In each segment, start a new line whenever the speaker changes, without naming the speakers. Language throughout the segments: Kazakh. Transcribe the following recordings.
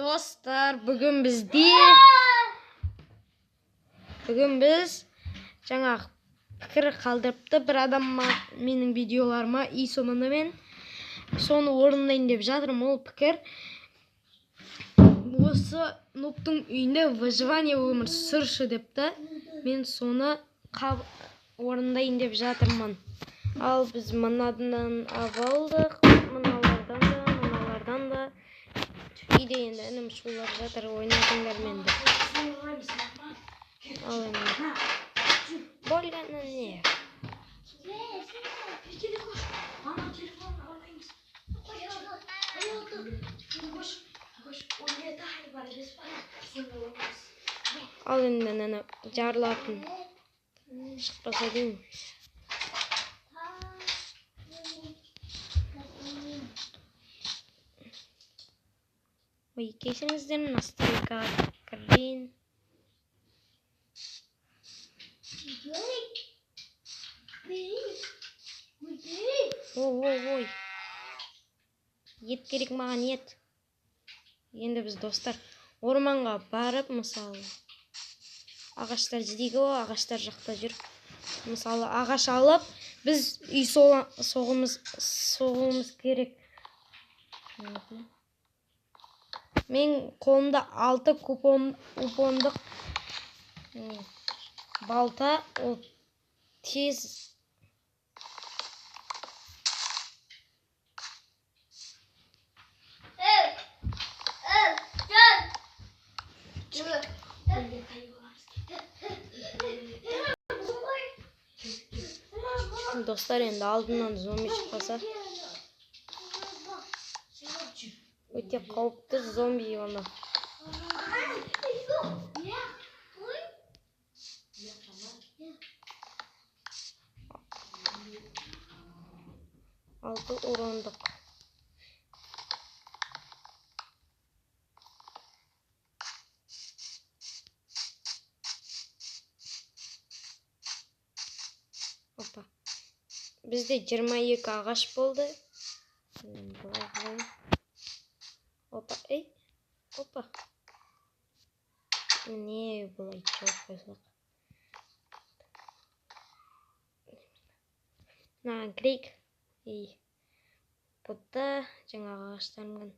Dostlar, bugün biz жаңа пікір қалдырыпты бір адам менің видеоларыма и сонunda мен соны орындайын деп жатырмын. Ол пікір осы Нуптың үйінде выживание өмір сүрші депті. Мен соны орындайын деп жатырмын. Ал біз мынадан алдық, мыналардан да үйде енді інім шулап жатыр, ойнатыңдар менді. Ал енді болғаны не? Ал енді нені жарылатын шықпаса деймін. Ой, кесіңіздер настройка кірден. Ой. Ет керек маған, ет. Енді біз достар орманға барып, мысалы ағаштар іздейді, ағаштар жақта жүр. Мысалы ағаш алып, біз үй соғымыз керек. Мен қолымда 6 купондық балта, ол тез. Dostlar, енді алдынан зомби шықпаса, өте қауіпті зомби оны. Алты орындық. Опа. Бізде 22 ағаш болды. Опа, опа. Не бұлай жоқ қойсақ. Грейк. Бұдда жаңағы ағаштарымнан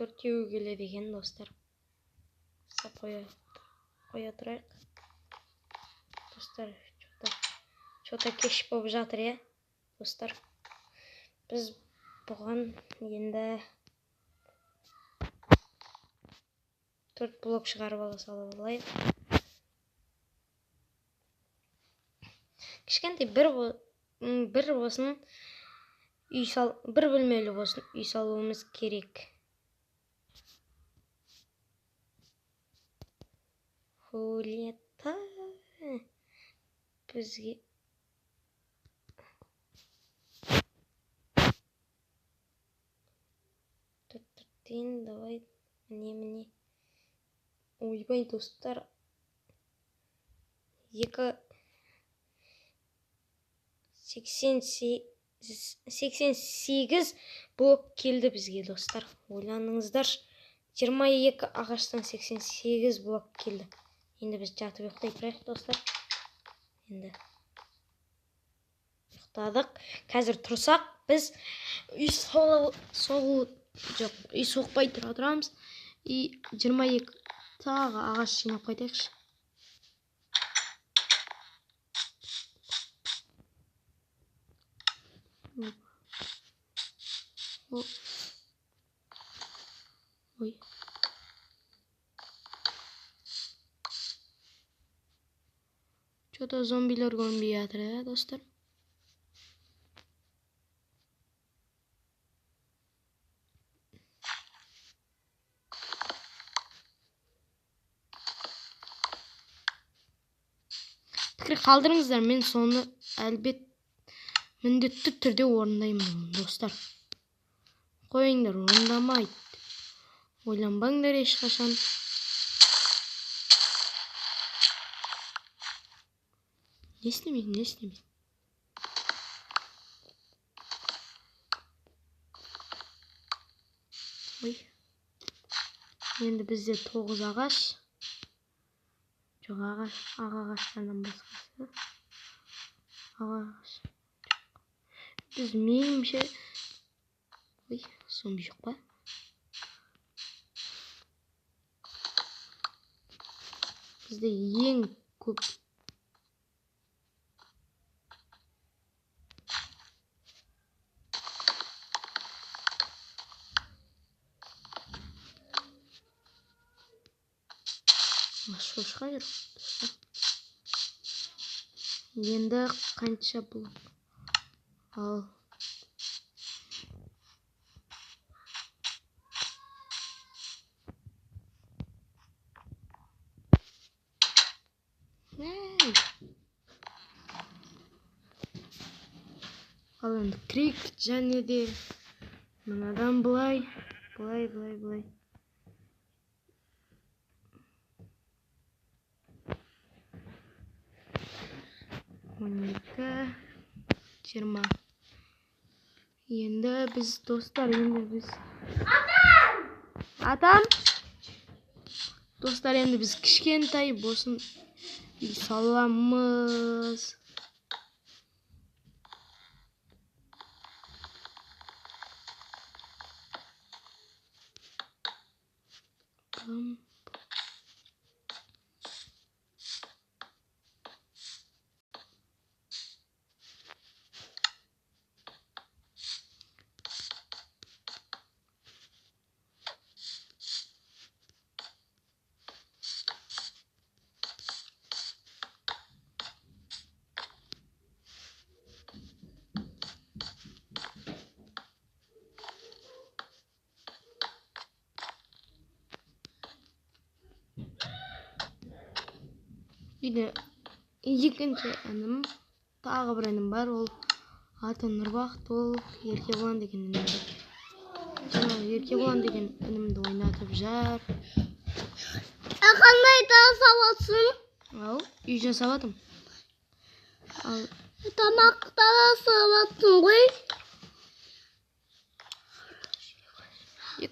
4 келеді екен, достар. Қоя тұрайық. Достар, что-то кеш болып жатыр, е, достар. Біз бұған енді 4 блок шығарып ала салып алайық. Кішкентай бір болсын бір бөлмелі болсын үй салуымыз керек. Хулета бізге Тін, давай, міне. Ойбай, достар. 88 блок келді бізге, достар. Ойланыңыздар. 22 ағаштан 88 блок келді. Енді біз жатып ұйықтай тұрайық, достар. Енді ұйықтадық. Қазір тұрсақ, біз үй соқпай тұрамыз. 22 тағы ағаш жинап қайтайықшы. Ой. Что-то зомбилер көрінбей жатыр, достар. Пікір қалдырыңыздар, мен соны әлбет міндетті түрде орындаймын, достар. Қойыңдар, орындамайды. Ойланбаңдар ешқашан. Не істемейді? Ой. Енді бізде 9 ағаш. Жоқ, ақ ағаштардан басқасы. Ағаш. Біз менімше... Ой, зомби жоқ па? Бізде ең көп... Шошқа жүр. Енді қанша бұл? Ал. Ал енді крик және де мынадан былай. 12, 20. Енді біз достар, Атам! Достар, енді біз кішкентай болсын үй саламыз. Үйде екінші інім, тағы бір інім бар, ол аты Нұрбақыт, ол Еркебұлан деген інімді. Жаңағы Еркебұлан деген інімді ойнатып жар.
Қандай тағы сабатсың?
Ал, үй жасабатым. Ал,
тамақта да сабатсың ғой.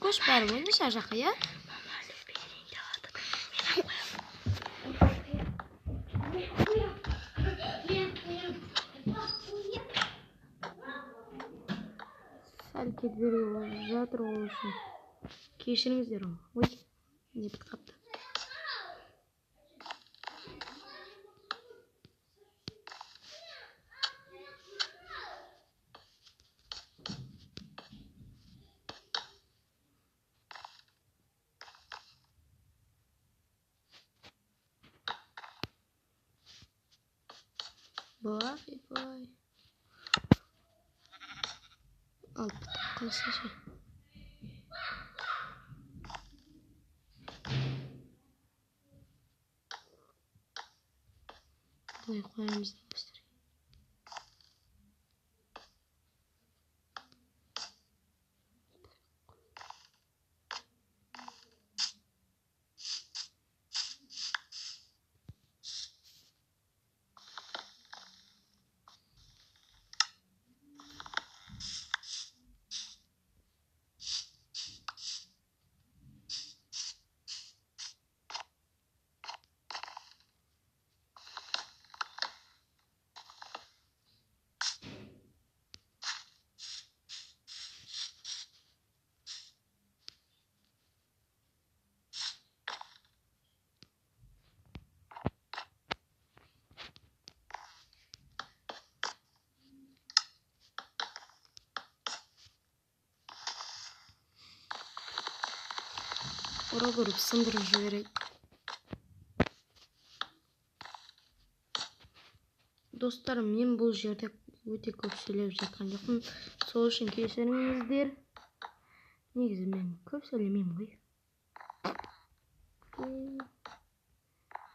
Кош бәрі ойныш ар жаққа, я? Сәл кедергі болып жатыр, ол үшін кешіріңіздер. Ой, не бітіп қапты. Бай. Al kalsın şey. Buraya koyarımızı da göstereyim. Ора көріп сындырып жіберейік. Достарым, мен бұл жерде өте көп сөйлеп жатқан жоқпын. Сол үшін кешіріңіздер. Негізі мен көп сөйлемеймін ғой.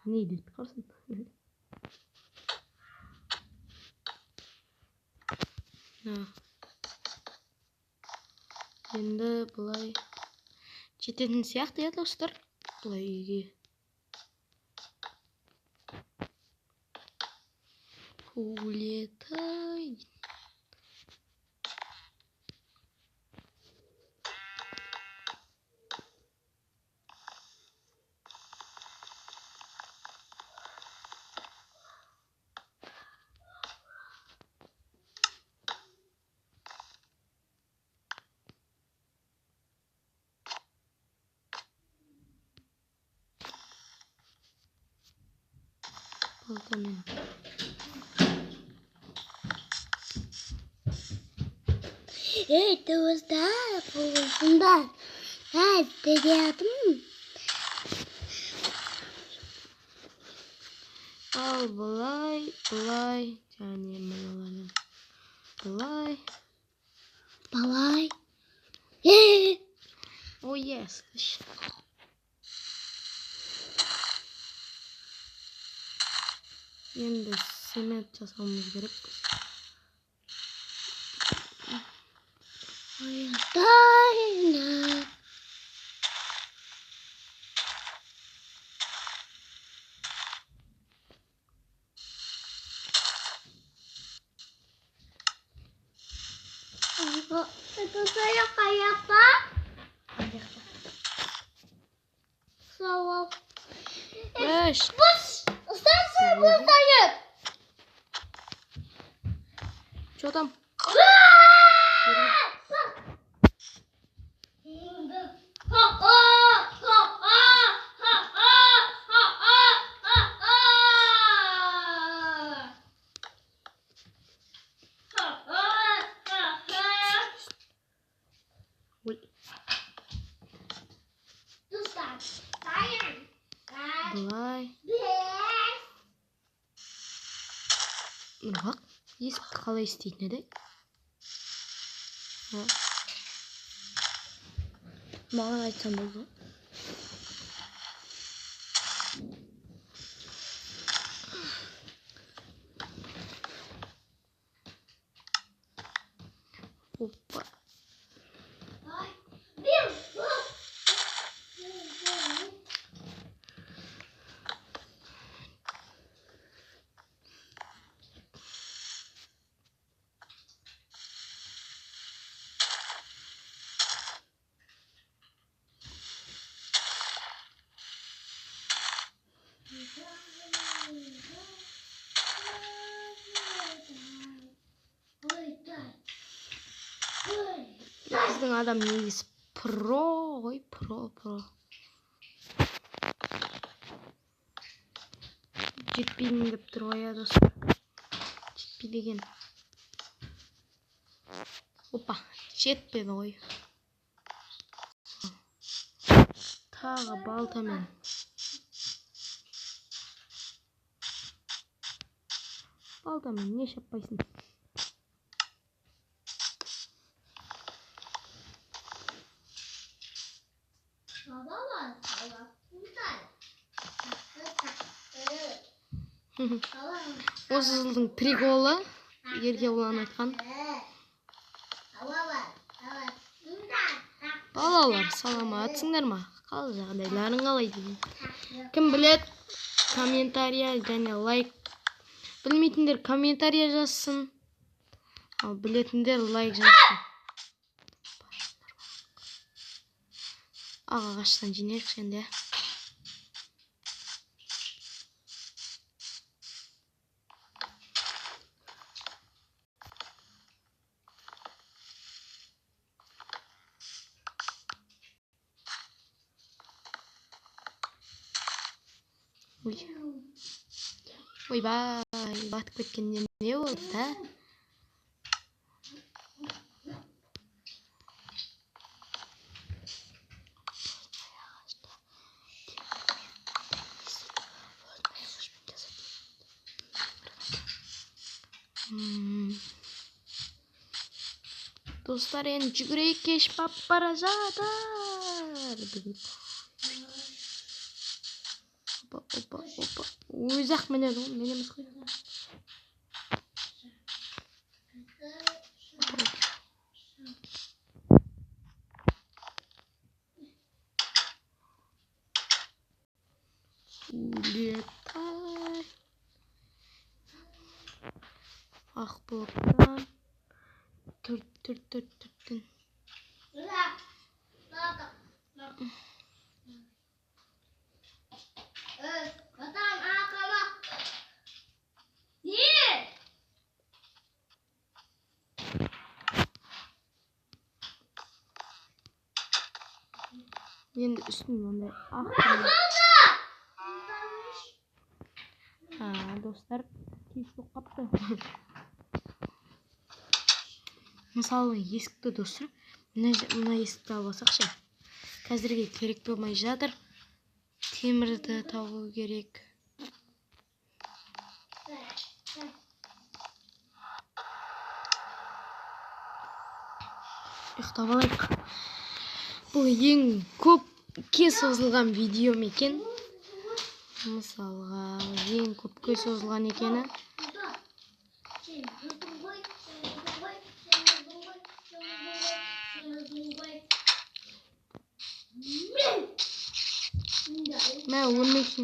Не дейді қалсын. Енді бұлай жететін сияқты, я достар. Бұлай үйге. Улетай. Baltamen.
Dostlar, bulsunlar. Ben de geldim.
Al bulay. Yani manalarını. Bulay.
Balay.
Oh yes. Şimdi sement jasamamız gerek.
Hayatayna. Itu saya kayak apa? Sawah.
Beş.
Bus. Sen bus aja.
Çotam. Uy. Bulay. Bak. Ес қалай істейтін еді? Маған айтсам болды. Опа. Біздің адам негізі про ғой, про. Жетпеймін деп тұр ғой я достар. Жетпейді екен. Опа, жетпеді ғой. Тағы балтамен. Балтамен не шаппайсың? Осы жылдың приколы Еркебұлан айтқан. Балалар, саламатсыңдар ма? Қал жағдайларың қалай деген. Кім білет? Комментария және лайк. Білмейтіндер комментария жазсын. Ал білетіндер лайк жазсын. Ағаштан жинайық енді. Ойбай, батып кеткенде не болды, да? Dostlar, енді жүгірейік, кеш бап бара жатыр. Опа. Өзі-ақ мінеді ғой, мен емес қой. Улетай. Ақ блоктан. Төрттен. Енді үстін ондай ақ. достар, кеш болып қапты. Мысалы, есікті достар, мына есікті алсақшы. Қазірге керек болмай жатыр. Темірді табу керек. Ұйықтап алайық. Бұл ең көпке созылған видео екен. Мысалға, ең көпке созылған екені. Мә, өлмекші.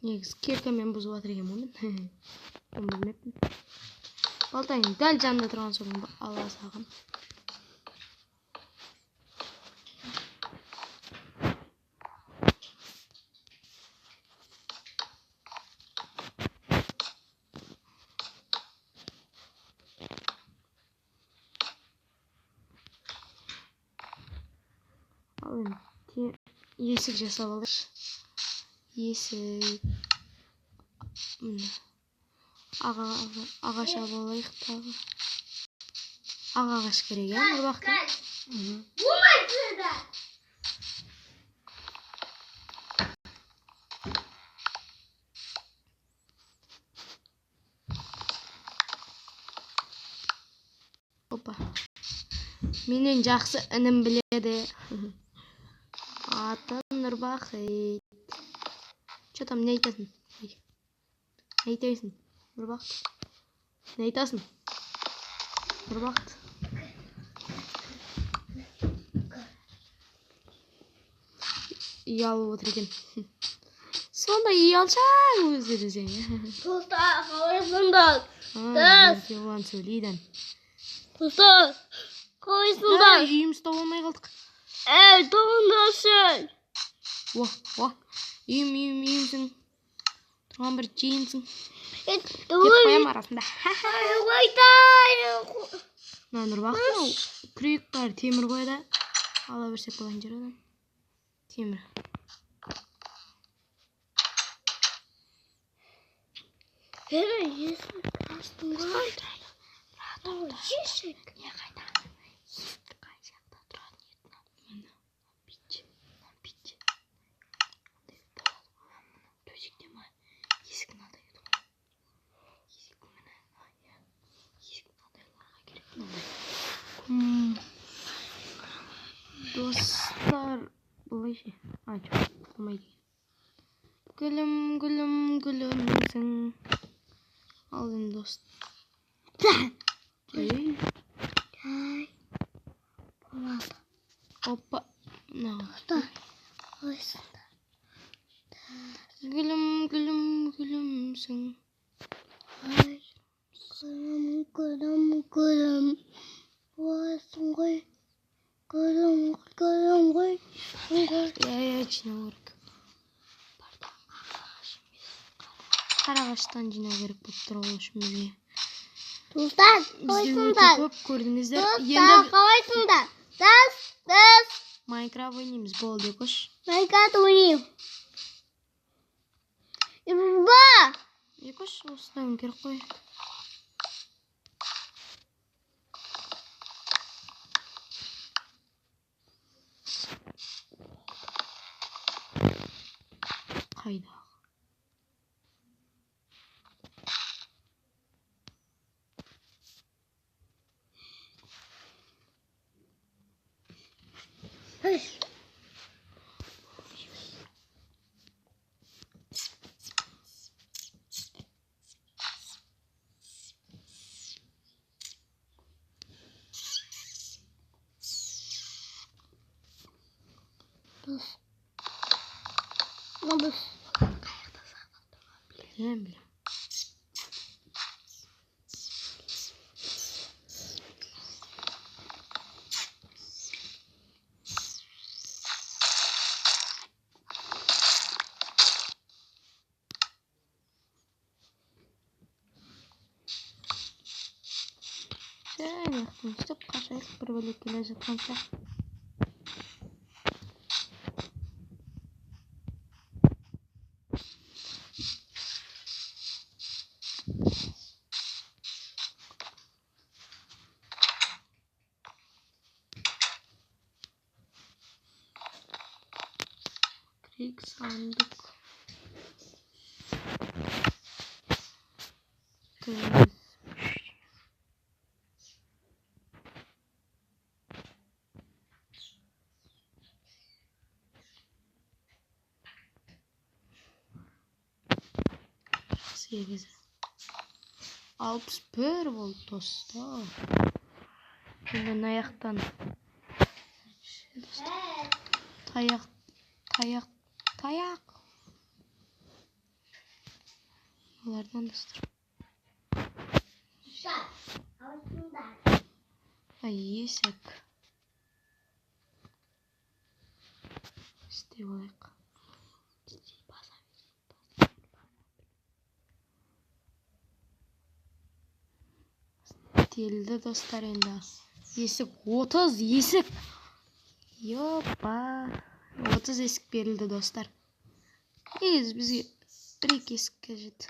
Негізі киркамен бұзып жатыр екен мұны. Мен білмеппін. Балтаның дәл жанында тұрған соң ала сағым. Есік жасап алайық. Есік. Ағаш алайық тағы. Ағаш керек, ұрбақта. Опа. Менен жақсы інім біледі. Атын Нұрбақыт. Че там, не айтасың? Не айтасың? Нұрбақыт. Не айтасың? Нұрбақыт. Ұялып отыр екен. Сонда ұялшаң өздері сен.
Достар, қалайсыңдар?
Оған сөйлейден.
Достар, қалайсыңдар?
Үйіміз табылмай қалдық.
Табындырсың.
Үйімсің. Тұрған бір жиынсың. Деп
Ой,
қоям арасында. Мына Нұрбақтың күрек бар, темір қойда. Ала берсек болған жер одан. Темір.
Есік астың ғой. Есік.
Не қайда? Есік қай жақта тұратын етін алып. Мына бит. Төсекте ма? Есіктің алдай еді ғой. Есіктің міне. Есіктің алдайларға керек. Достар. Бұлай ше. Жоқ, болмайды. Гүлім, гүлімсің. Алдын дост. Опа. Гүлім, гүлімсің.
Гүлім. Боласың ғой. Гүлім ғой.
Жинау керек. Қарағаштан жинау керек болып тұр ол үшін бізге.
Достар,
Бізде өте көп көрдіңіздер.
Достар, қалайсыңдар? Біз
Майнкрафт ойнаймыз, болды көш.
Майнкрафт ойнайым. Ба!
Екөш, осыдан керек қой. Қайда?
Nabız.
Bilem. Sen yaptın işte kaşayıp bir böyle gelecek kanka. Krik sandık. Temiz. Sekiz. 61 volt dostlar. Bundan ayaktan. Tayak. Onlardan dostlar. Ay yesek. İşte olayık. Dilde dostlar endi. Esik 30 esik. Yoppa. 30 esik berildi dostlar. İyiyiz bizge bir iki esik kecet.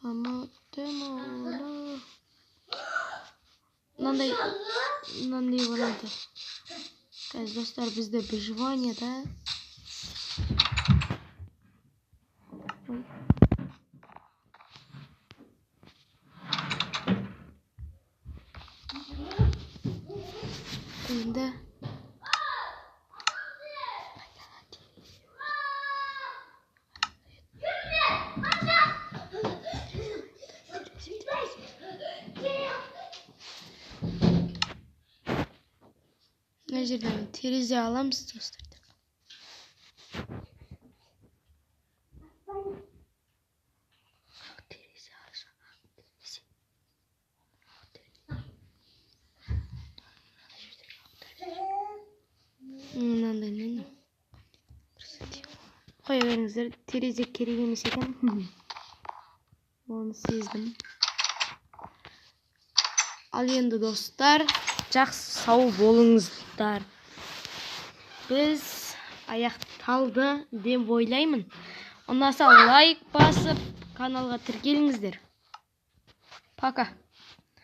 Ama demo. Нандай болады. Қазір достар бізде выживание да. Енді мына жерден терезе аламыз достар. Мынандай не? Қоя беріңіздер, терезе керек емес екен. Оны сездім. Ал енді достар, жақсы сау болыңыздар. Біз аяқталды деп ойлаймын. Ұнаса лайк басып, каналға тіркеліңіздер. Пока.